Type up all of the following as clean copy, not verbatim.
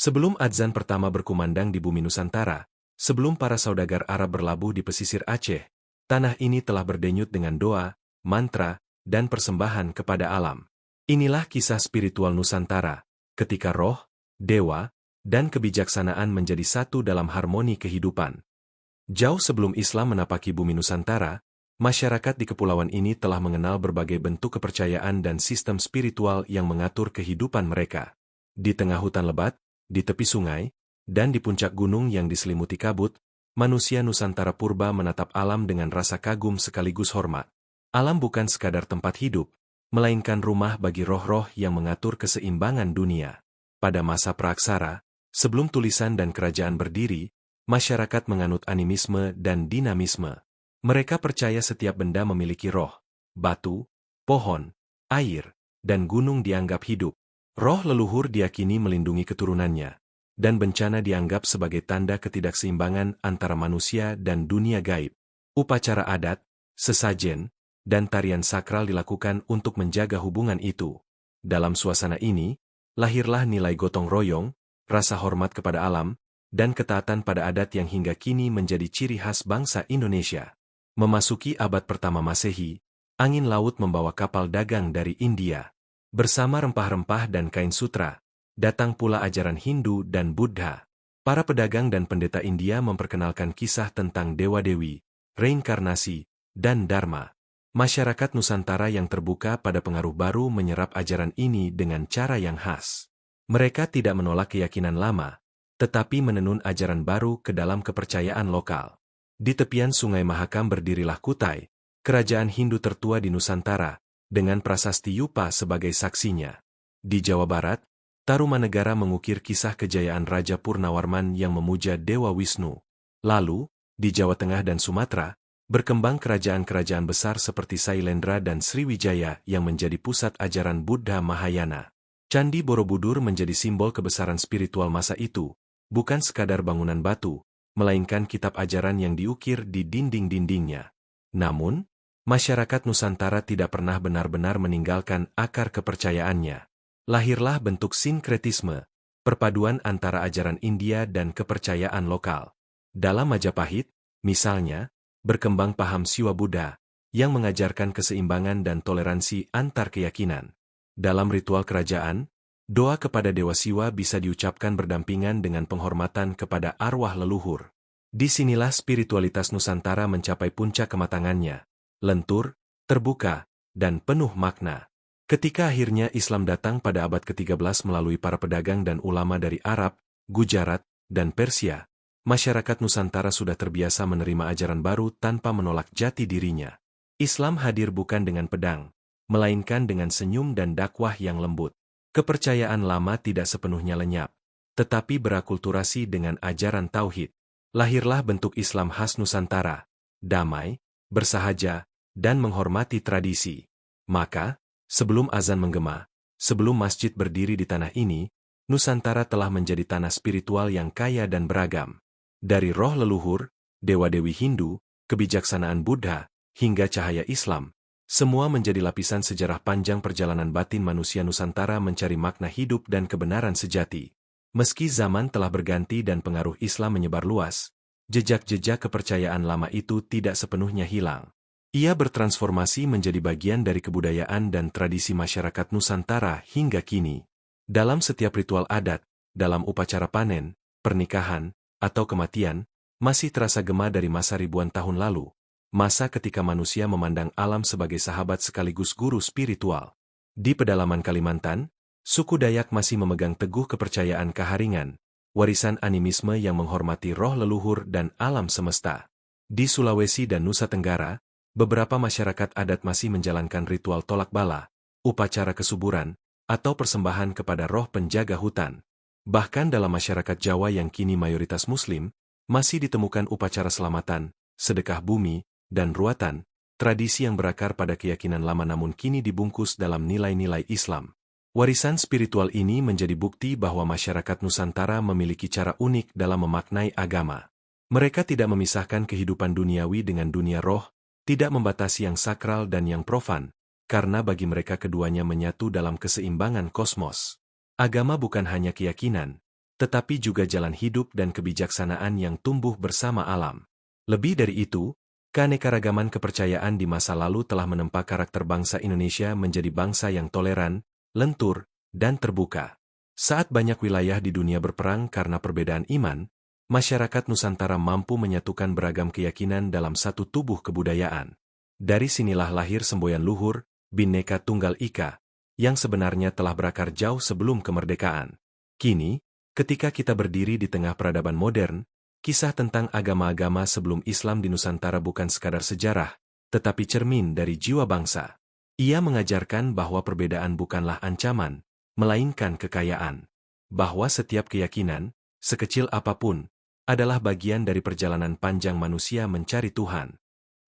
Sebelum adzan pertama berkumandang di bumi Nusantara, sebelum para saudagar Arab berlabuh di pesisir Aceh, tanah ini telah berdenyut dengan doa, mantra, dan persembahan kepada alam. Inilah kisah spiritual Nusantara, ketika roh, dewa, dan kebijaksanaan menjadi satu dalam harmoni kehidupan. Jauh sebelum Islam menapaki bumi Nusantara, masyarakat di kepulauan ini telah mengenal berbagai bentuk kepercayaan dan sistem spiritual yang mengatur kehidupan mereka. Di tengah hutan lebat, di tepi sungai, dan di puncak gunung yang diselimuti kabut, manusia Nusantara purba menatap alam dengan rasa kagum sekaligus hormat. Alam bukan sekadar tempat hidup, melainkan rumah bagi roh-roh yang mengatur keseimbangan dunia. Pada masa praaksara, sebelum tulisan dan kerajaan berdiri, masyarakat menganut animisme dan dinamisme. Mereka percaya setiap benda memiliki roh. Batu, pohon, air, dan gunung dianggap hidup. Roh leluhur diyakini melindungi keturunannya, dan bencana dianggap sebagai tanda ketidakseimbangan antara manusia dan dunia gaib. Upacara adat, sesajen, dan tarian sakral dilakukan untuk menjaga hubungan itu. Dalam suasana ini, lahirlah nilai gotong royong, rasa hormat kepada alam, dan ketaatan pada adat yang hingga kini menjadi ciri khas bangsa Indonesia. Memasuki abad pertama Masehi, angin laut membawa kapal dagang dari India. Bersama rempah-rempah dan kain sutra, datang pula ajaran Hindu dan Buddha. Para pedagang dan pendeta India memperkenalkan kisah tentang dewa-dewi, reinkarnasi, dan dharma. Masyarakat Nusantara yang terbuka pada pengaruh baru menyerap ajaran ini dengan cara yang khas. Mereka tidak menolak keyakinan lama, tetapi menenun ajaran baru ke dalam kepercayaan lokal. Di tepian Sungai Mahakam berdirilah Kutai, kerajaan Hindu tertua di Nusantara, dengan prasasti Yupa sebagai saksinya. Di Jawa Barat, Tarumanegara mengukir kisah kejayaan Raja Purnawarman yang memuja Dewa Wisnu. Lalu, di Jawa Tengah dan Sumatera, berkembang kerajaan-kerajaan besar seperti Sailendra dan Sriwijaya yang menjadi pusat ajaran Buddha Mahayana. Candi Borobudur menjadi simbol kebesaran spiritual masa itu, bukan sekadar bangunan batu, melainkan kitab ajaran yang diukir di dinding-dindingnya. Namun, masyarakat Nusantara tidak pernah benar-benar meninggalkan akar kepercayaannya. Lahirlah bentuk sinkretisme, perpaduan antara ajaran India dan kepercayaan lokal. Dalam Majapahit, misalnya, berkembang paham Siwa Buddha, yang mengajarkan keseimbangan dan toleransi antar keyakinan. Dalam ritual kerajaan, doa kepada Dewa Siwa bisa diucapkan berdampingan dengan penghormatan kepada arwah leluhur. Disinilah spiritualitas Nusantara mencapai puncak kematangannya. Lentur, terbuka, dan penuh makna. Ketika akhirnya Islam datang pada abad ke-13 melalui para pedagang dan ulama dari Arab, Gujarat, dan Persia, masyarakat Nusantara sudah terbiasa menerima ajaran baru tanpa menolak jati dirinya. Islam hadir bukan dengan pedang, melainkan dengan senyum dan dakwah yang lembut. Kepercayaan lama tidak sepenuhnya lenyap, tetapi berakulturasi dengan ajaran tauhid. Lahirlah bentuk Islam khas Nusantara, damai, bersahaja, dan menghormati tradisi. Maka, sebelum azan menggema, sebelum masjid berdiri di tanah ini, Nusantara telah menjadi tanah spiritual yang kaya dan beragam. Dari roh leluhur, dewa-dewi Hindu, kebijaksanaan Buddha, hingga cahaya Islam, semua menjadi lapisan sejarah panjang perjalanan batin manusia Nusantara mencari makna hidup dan kebenaran sejati. Meski zaman telah berganti dan pengaruh Islam menyebar luas, jejak-jejak kepercayaan lama itu tidak sepenuhnya hilang. Ia bertransformasi menjadi bagian dari kebudayaan dan tradisi masyarakat Nusantara hingga kini. Dalam setiap ritual adat, dalam upacara panen, pernikahan, atau kematian, masih terasa gema dari masa ribuan tahun lalu. Masa ketika manusia memandang alam sebagai sahabat sekaligus guru spiritual. Di pedalaman Kalimantan, suku Dayak masih memegang teguh kepercayaan Kaharingan, warisan animisme yang menghormati roh leluhur dan alam semesta. Di Sulawesi dan Nusa Tenggara, beberapa masyarakat adat masih menjalankan ritual tolak bala, upacara kesuburan, atau persembahan kepada roh penjaga hutan. Bahkan dalam masyarakat Jawa yang kini mayoritas Muslim, masih ditemukan upacara selamatan, sedekah bumi, dan ruatan, tradisi yang berakar pada keyakinan lama namun kini dibungkus dalam nilai-nilai Islam. Warisan spiritual ini menjadi bukti bahwa masyarakat Nusantara memiliki cara unik dalam memaknai agama. Mereka tidak memisahkan kehidupan duniawi dengan dunia roh, tidak membatasi yang sakral dan yang profan, karena bagi mereka keduanya menyatu dalam keseimbangan kosmos. Agama bukan hanya keyakinan, tetapi juga jalan hidup dan kebijaksanaan yang tumbuh bersama alam. Lebih dari itu, keanekaragaman kepercayaan di masa lalu telah menempa karakter bangsa Indonesia menjadi bangsa yang toleran, lentur, dan terbuka. Saat banyak wilayah di dunia berperang karena perbedaan iman, masyarakat Nusantara mampu menyatukan beragam keyakinan dalam satu tubuh kebudayaan. Dari sinilah lahir semboyan luhur, Bhinneka Tunggal Ika, yang sebenarnya telah berakar jauh sebelum kemerdekaan. Kini, ketika kita berdiri di tengah peradaban modern, kisah tentang agama-agama sebelum Islam di Nusantara bukan sekadar sejarah, tetapi cermin dari jiwa bangsa. Ia mengajarkan bahwa perbedaan bukanlah ancaman, melainkan kekayaan. Bahwa setiap keyakinan, sekecil apapun, adalah bagian dari perjalanan panjang manusia mencari Tuhan.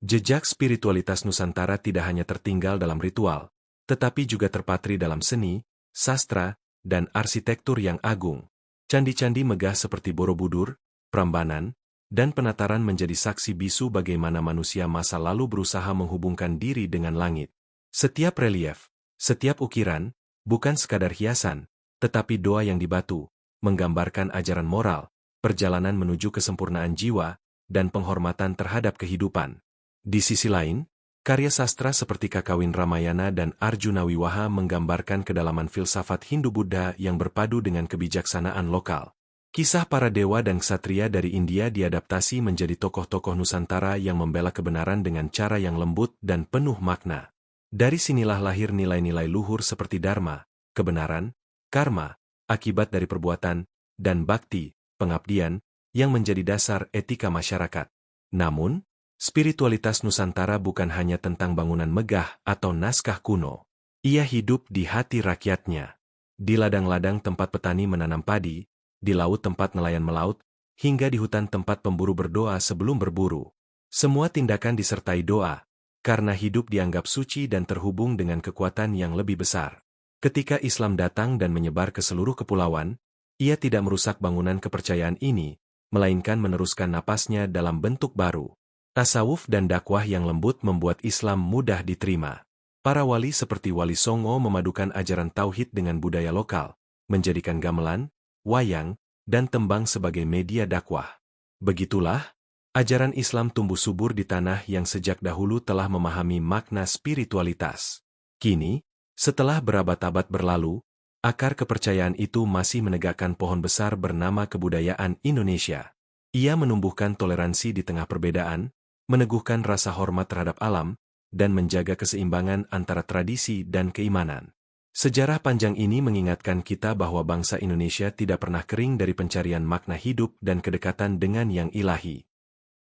Jejak spiritualitas Nusantara tidak hanya tertinggal dalam ritual, tetapi juga terpatri dalam seni, sastra, dan arsitektur yang agung. Candi-candi megah seperti Borobudur, Prambanan, dan Penataran menjadi saksi bisu bagaimana manusia masa lalu berusaha menghubungkan diri dengan langit. Setiap relief, setiap ukiran, bukan sekadar hiasan, tetapi doa yang di batu, menggambarkan ajaran moral, perjalanan menuju kesempurnaan jiwa, dan penghormatan terhadap kehidupan. Di sisi lain, karya sastra seperti Kakawin Ramayana dan Arjuna Wiwaha menggambarkan kedalaman filsafat Hindu-Buddha yang berpadu dengan kebijaksanaan lokal. Kisah para dewa dan ksatria dari India diadaptasi menjadi tokoh-tokoh Nusantara yang membela kebenaran dengan cara yang lembut dan penuh makna. Dari sinilah lahir nilai-nilai luhur seperti dharma, kebenaran, karma, akibat dari perbuatan, dan bakti, pengabdian, yang menjadi dasar etika masyarakat. Namun, spiritualitas Nusantara bukan hanya tentang bangunan megah atau naskah kuno. Ia hidup di hati rakyatnya. Di ladang-ladang tempat petani menanam padi, di laut tempat nelayan melaut, hingga di hutan tempat pemburu berdoa sebelum berburu. Semua tindakan disertai doa, karena hidup dianggap suci dan terhubung dengan kekuatan yang lebih besar. Ketika Islam datang dan menyebar ke seluruh kepulauan, ia tidak merusak bangunan kepercayaan ini, melainkan meneruskan napasnya dalam bentuk baru. Tasawuf dan dakwah yang lembut membuat Islam mudah diterima. Para wali seperti Wali Songo memadukan ajaran tauhid dengan budaya lokal, menjadikan gamelan, wayang, dan tembang sebagai media dakwah. Begitulah, ajaran Islam tumbuh subur di tanah yang sejak dahulu telah memahami makna spiritualitas. Kini, setelah berabad-abad berlalu, akar kepercayaan itu masih menegakkan pohon besar bernama kebudayaan Indonesia. Ia menumbuhkan toleransi di tengah perbedaan, meneguhkan rasa hormat terhadap alam, dan menjaga keseimbangan antara tradisi dan keimanan. Sejarah panjang ini mengingatkan kita bahwa bangsa Indonesia tidak pernah kering dari pencarian makna hidup dan kedekatan dengan yang ilahi.